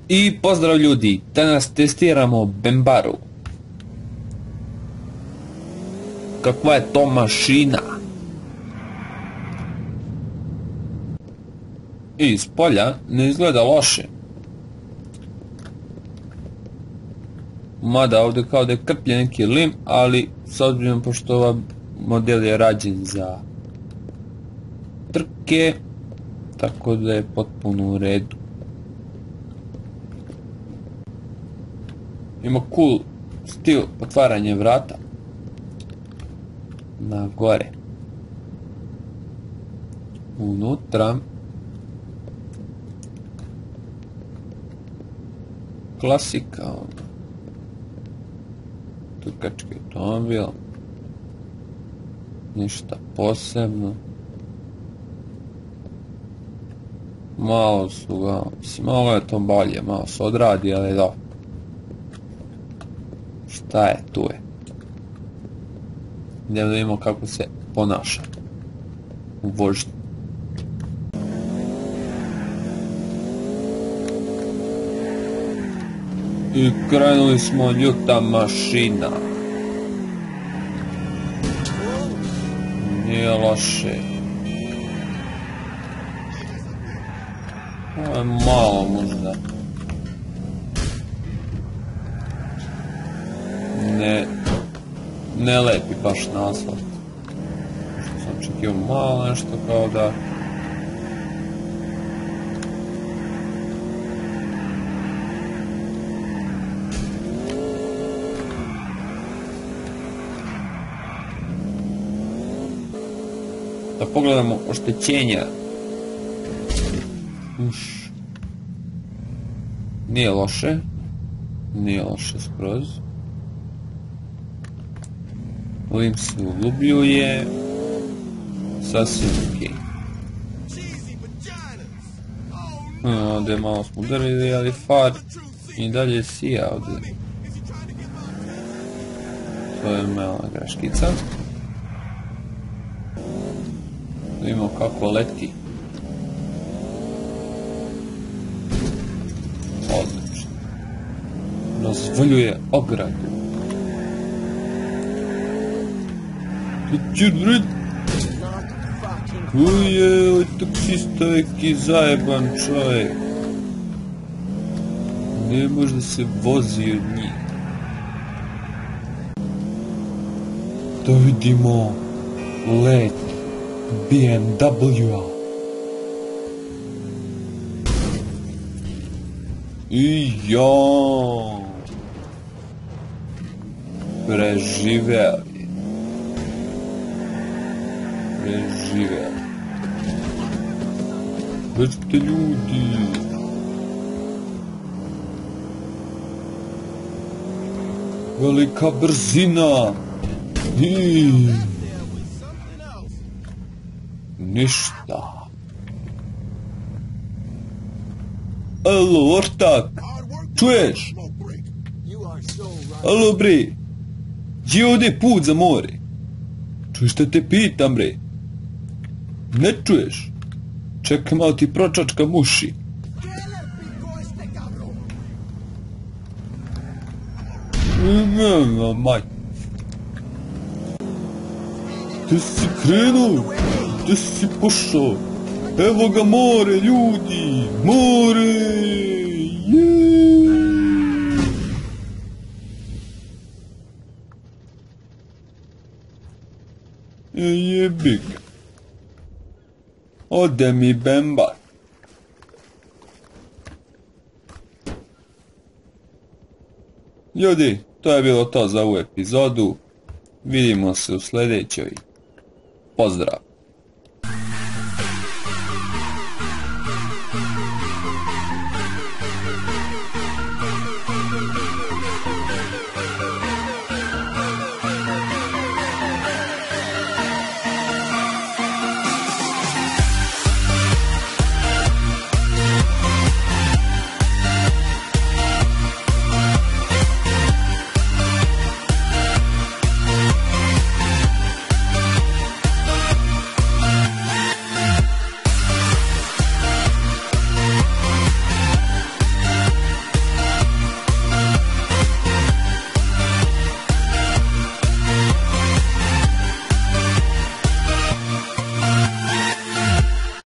I pozdrav ljudi, danas testiramo Bembaru. Kakva je to mašina? I iz polja ne izgleda loše. Mada ovdje kao da je krpljen neki lim, ali s obzirom pošto ovaj model je rađen za trke, tako da je potpuno u redu. Ima cool stil otvaranje vrata na gore. Unutra klasika, trkački automobil, ništa posebno. Malo su ga, mislim, malo je to bolje, malo se odradi, ali da. Šta je, tu je. Idemo da vidimo kako se ponaša u vožnji. I krenuli smo, ljuta mašina. Nije loše. Ovo je malo možda. Ne lepi baš na asfalt. Što sam očekivao malo nešto kao da... Da pogledamo oštećenja. Nije loše. Nije loše skroz. Lim se uglubljuje. Sasvim ok. Ovdje malo smo udarili, ali far i dalje sija ovdje. To je mala graškica. Vidimo kako leti. Odlično. Razvaljuje ogradu. Uje, ovaj taksista neki zajeban čovjek. Ne može da se vozi od njih. Da vidimo let BMW-a. I ja. Preživeli. Bežite ljudi. Velika brzina. I... ništa. Alo, ortak. Čuješ? Alo, bre. Gdje ovdje put za more? Čuješ šta te pitam, bre? Ne čuješ? Čekaj malo ti pročačka muši. Maj. Gdje si krenuo? Gdje si pošao? Evo ga more, ljudi! More! Jebi ga. Ode mi Bembar. Ljudi, to je bilo to za ovu epizodu. Vidimo se u sljedećoj. Pozdrav.